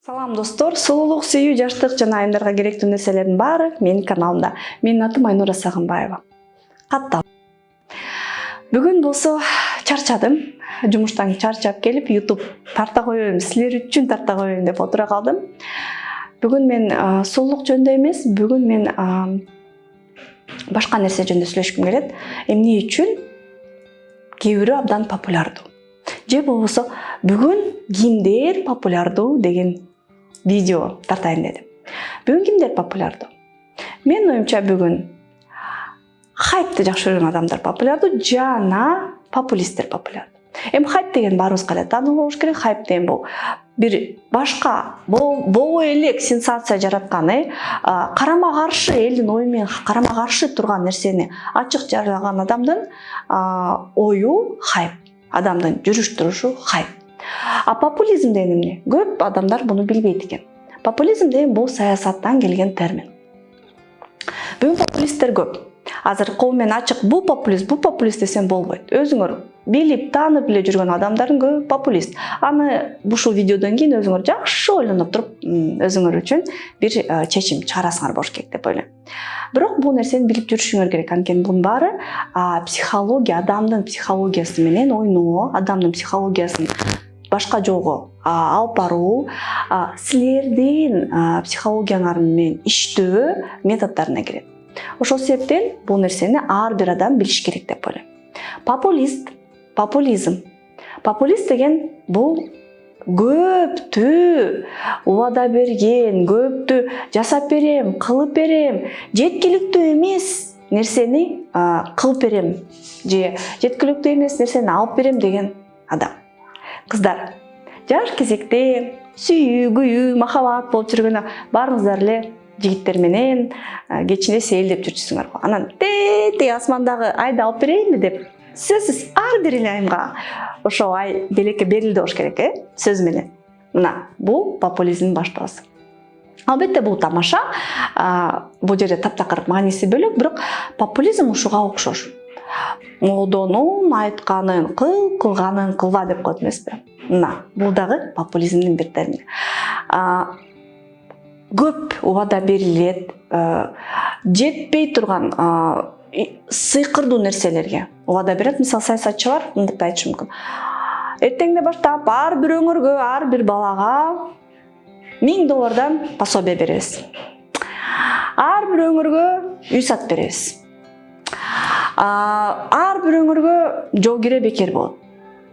Салам достор, сулуулук, сүйүү, жаштык жана айымдарга керектүү нерселердин баары менин каналымда. Менин атым Айнура Сагынбаева. Каттал. Бүгүн болсо чарчадым. Жумуштан чарчап келип, YouTube тарта коеюн, силер үчүн тарта коеюн деп отура калдым. Бүгүн мен сулуулук жөнүндө эмес, бүгүн мен башка нерсе жөнүндө сүйлөшкүм келет. Эмне үчүн? Кээ бирөө абдан популярдуу. Же болбосо бүгүн кимдер популярдуу деген видео тартайын дедим. Бүгүн кимдер популярдуу? Менин оюмча бүгүн хайпты жакшы көргөн адамдар популярдуу жана популисттер популярдуу. Хайп деген баарыбызга эле таануу болуш керек. Хайп деген бул бир башка боло элек сенсация жараткан, карама каршы элдин ою менен карама каршы турган нерсени ачык жарыяган адамдын ою хайп. Адамдын жүрүш турушу хайп. Популизм деген эмне? Көп адамдар буну билбейт экен. Популизм деген бул саясаттан келген термин. Бүгүн популисттер көп. Азыр кол менен ачык бул популист десем болбойт. Өзүңөр билип, таанып эле жүргөн адамдардын көбү популист. Аны ушул видеодон кийин өзүңөр жакшы ойлонуп туруп, өзүңөр үчүн бир чечим чыгарасыңар болуш керек деп ойлойм. Бирок бул нерсени билип жүрүшүңөр керек. Анткени бунун баары психология, адамдын психологиясы менен ойноо, адамдын психологиясын башка жолго алып баруу, силердин психологияңар менен иштөө методдоруна кирет. Ошол себептен бул нерсени ар бир адам билиш керек деп ойлойм. Популист деген бул көптү убада берген, көптү жасап берем, кылып берем, жеткиликтүү эмес нерсени кылып берем же жеткиликтүү эмес нерсени алып берем деген адам. Кыздар, жаш кезекте сүйүү, күйүү, махаббат болуп жүргөн баарыңыздар эле жигиттер менен кечинде сейилдеп жүрчүсүңөр го. Анан тээ асмандагы айды алып берейинби деп сөзсүз ар бир эле айымга ошол ай белекке берилди болуш керек, сөз менен. Мына, бул популизмдин баштоосу. Албетте бул тамаша, бул жерде таптакыр мааниси бөлөк, бирок популизм ушуга окшош. Модонун айтканын кыл, кылганын кылба деп коет эмеспи? Мына, бул дагы популизмдин бир термини. Көп убада берилет, жетпей турган сыйкырдуу нерселерге убада берет. Мисалы, саясатчылар мынтип айтышы мүмкүн. Эртеңде баштап ар бир өңөргө, ар бир балага $1000 пособие беребиз. Ар бир өңөргө үй сатып беребиз. Ар бир өңөргө жол кире бекер болот.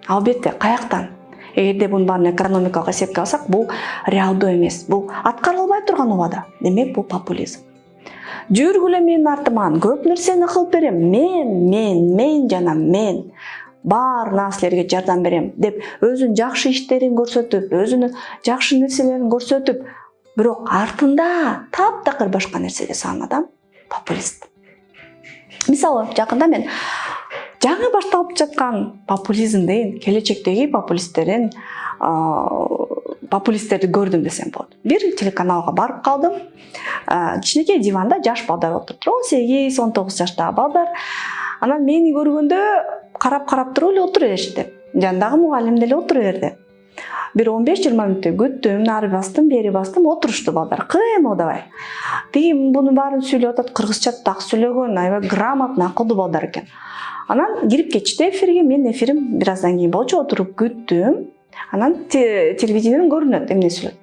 Албетте, каяктан? Эгерде бунун баарын экономикалык эсепке алсак, бул реалдуу эмес. Бул аткарылбай турган убада. Демек, бул популизм. Жүргүлө менин артыман, көп нерсени кылып берем. Мен жана мен. Баарына силерге жардам берем деп өзүнүн жакшы иштерин көрсөтүп, өзүнүн жакшы нерселерин көрсөтүп, бирок артында таптакыр башка нерсе жасаган адам популист. Мисалы, жакында мен жаңы башталып жаткан популизм деген келечектеги популисттерди көрдүм десем болот. Бир телеканалга барып калдым. Кичинекей диванда жаш балдар отуруптур. 18-19 жаштагы балдар. Анан мени көргөндө карап туруп эле отура беришти. Жандагы мугалим деле отура берди. Бир 15-20 мүнөттөй күттүм, нары бастым, бери бастым, отурушту балдар. Кыймылдабай. Тиги бунун баарын сүйлөп атат, кыргызча так сүйлөгөн, аябай грамотно, акылдуу балдар экен. Анан кирип кетишти эфирге, менин эфирим бир аздан кийин болчу, отуруп күттүм. Анан телевидениеден көрүнөт, эмне сүйлөт.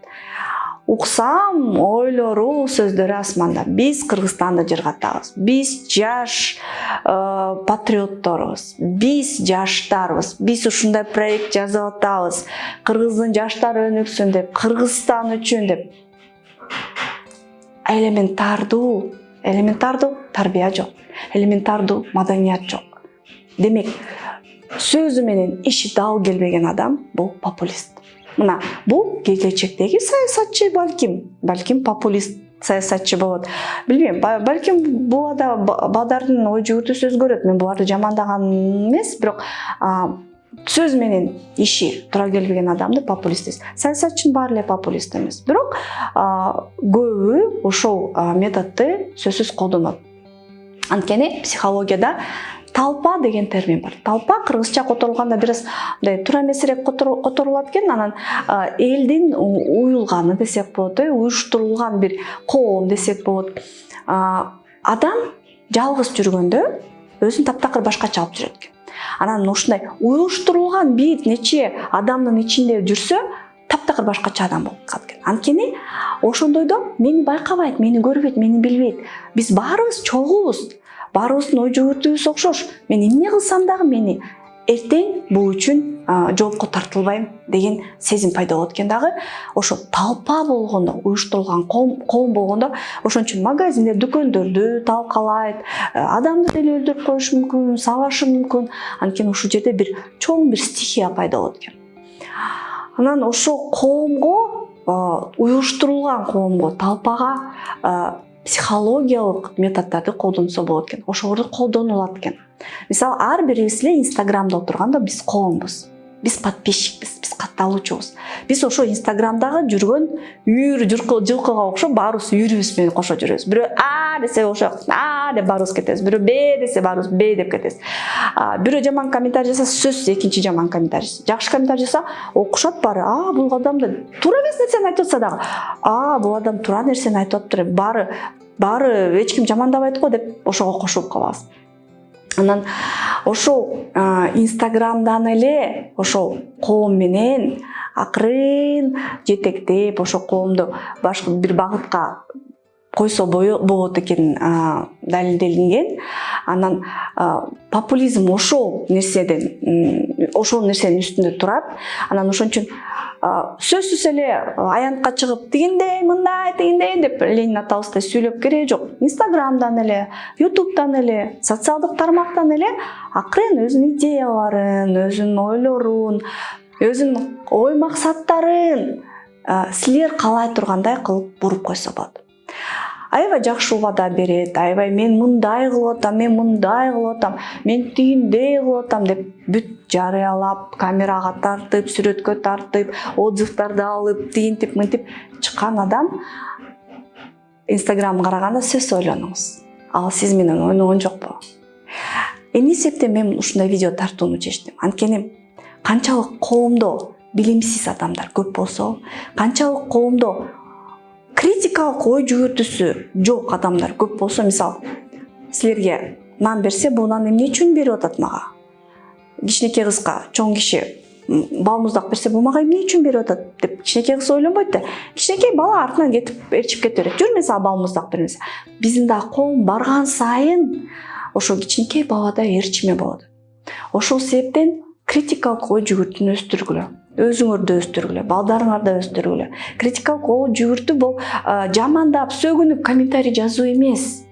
Уксам, ойлору, сөздөрү асманда. Биз Кыргызстанды жыргатабыз. Биз жаш патриотторбуз. Биз жаштарбыз. Биз ушундай проект жазып атабыз. Кыргыздын жаштары өнүксүн деп, Кыргызстан үчүн деп. Элементардуу тарбия жок. Элементардуу маданият жок. Демек, сөзү менен иши дал келбеген адам бул популист. Мына, бул келечектеги саясатчы балким популист саясатчы болот. Билбейм, балким бул балдардын ой жүгүртүүсү өзгөрөт. Мен буларды жамандаган эмес, бирок сөз менен иши туура келбеген адамды популист дейт. Саясатчынын баары эле популист эмес. Бирок көбү ошол методду сөзсүз колдонот. Анткени психологияда талпа деген термин бар. Талпа кыргызча которулганда бир аз мындай туура эмесирээк которулат экен. Анан элдин уюлганы десек болот, уюштурулган бир коом десек болот. Адам жалгыз жүргөндө өзүн таптакыр башкача алып жүрөт экен. Анан ушундай уюштурулган бир нече адамдын ичинде жүрсө, таптакыр башкача адам болуп калат экен. Анткени ошондойдо мени байкабайт, мени көрбөйт, мени билбейт. Биз баарыбыз чогуубуз. Баарыбыздын ой жүгүртүүбүз окшош. Мен эмне кылсам дагы мени эртең бул үчүн жоопко тартылбайм деген сезим пайда болот экен дагы. Ошо талпа болгондо, уюштурулган коом болгондо, ошон үчүн магазиндер, дүкөндөрдү талкалайт, адамды деле өлтүрүп коюшу мүмкүн, сабашы мүмкүн. Анткени ушул жерде бир чоң бир стихия пайда болот экен. Анан ошо коомго, уюштурулган коомго, талпага психологиялык методдорду колдонсо болот экен. Ошолорду колдонулат экен. Мисалы, ар бирибиз эле Инстаграмда отурганда биз коомбуз. Биз подписчикпиз, биз катталуучубуз. Биз ошо Инстаграмдагы жүргөн үйүр жылкыга окшоп баарыбыз үйүрүбүз менен кошо жүрөбүз. Бирөө а десе ошо а деп баарыбыз кетебиз. Бирөө б десе баарыбыз б деп кетебиз. Бирөө жаман комментарий жасаса, сөзсүз экинчи жаман комментарий. Жакшы комментарий жаса, окушат баары. Бул адам туура эмес нерсени айтып атса дагы. Бул адам туура нерсени айтып атыптыр. Баары эч ким жамандабайт го деп ошого кошулуп калабыз. Анан ошол Инстаграмдан эле ошол коом менен акырын жетектеп ошол коомду башка бир багытка койсо болот экен далилделинген. Анан популизм ошол нерсенин үстүндө турат. Анан ошон үчүн сөзсүз эле аянтка чыгып тигиндей мындай деп Ленин атабыздай сүйлөп кереги жок. Инстаграмдан эле, Ютубтан эле, социалдык тармактан эле акырын өзүнүн идеяларын, өзүнүн ойлорун, өзүнүн ой максаттарын силер каалай тургандай кылып буруп койсо болот. Аябай жакшы убада берет, аябай мен мындай кылып атам, мен тигиндей кылып атам деп бүт жарыялап, камерага тартып, сүрөткө тартып, отзывдарды алып, тигинтип, мынтип чыккан адам Инстаграм караганда сөз ойлонуңуз. Ал сиз менен ойногон жокпу? Эмне себептен мен ушундай видео тартууну чечтим? Анткени канчалык коомдо билимсиз адамдар көп болсо, канчалык коомдо критикалык ой жүгүртүүсү жок адамдар көп болсо, мисалы, силерге нан берсе, бул нан эмне үчүн берип атат мага? Кичинекей кызга чоң киши балмуздак берсе, бул мага эмне үчүн берип атат деп кичинекей кыз ойлонбойт да. Кичинекей бала артынан кетип ээрчип кете берет. Жүр, мисалы, балмуздак бермесе. Биздин да коом барган сайын ошо кичинекей балада ээрчиме болот. Ошол себептен критикалык ой жүгүртүүнү өстүргүлө. Өзүңөрдү өстүргүлө, балдарыңарды өстүргүлө. Критикалык ой жүгүртүү бул жамандап, сөгүнүп комментарий жазуу эмес.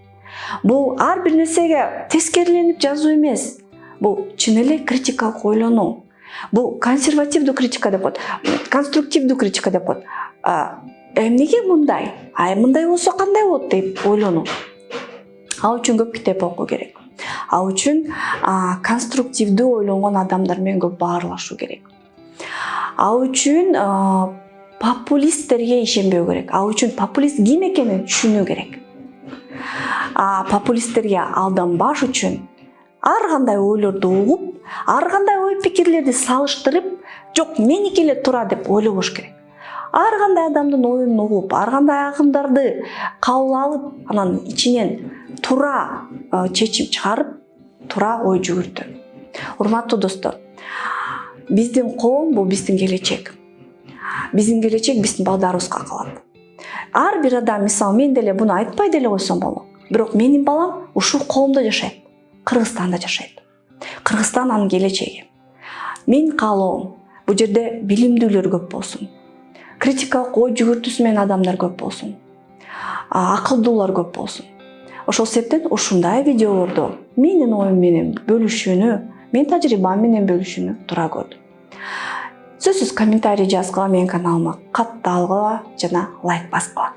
Бул ар бир нерсеге тескериленип жазуу эмес. Бул чын эле критикалык ойлонуу. Бул консервативдүү критика деп коет, конструктивдүү критика деп коет. Эмнеге мындай? Мындай болсо кандай болот деп ойлонуу. Ал үчүн көп китеп окуу керек. Ал үчүн конструктивдүү ойлонгон адамдар менен көп баарлашуу керек. Ал үчүн популисттерге ишенбөө керек. Ал үчүн популист ким экенин түшүнүү керек. Популисттерге алданбаш үчүн ар кандай ойлорду угуп, ар кандай ой пикирлерди салыштырып, жок меники эле туура деп ойлобош керек. Ар кандай адамдын оюн угуп, ар кандай агымдарды кабыл алып, анан ичинен туура чечим чыгарып, туура ой жүгүртүү. Урматтуу достор, биздин коом бул биздин келечек. Биздин келечек биздин балдарыбызга калат. Ар бир адам, мисалы, мен деле буну айтпай деле койсом болот. Бирок менин балам ушул коомдо жашайт. Кыргызстанда жашайт. Кыргызстан анын келечеги. Мен каалоом бул жерде билимдүүлөр көп болсун. Критикалык ой жүгүртүүсү менен адамдар көп болсун. Акылдуулар көп болсун. Ошол себептен ушундай видеолорду менин оюм менен бөлүшүүнү, менин тажрыйбам менен бөлүшүүнү туура көрдүм. Сөзсүз комментарий жазгыла, менин каналыма катталгыла жана лайк баскыла.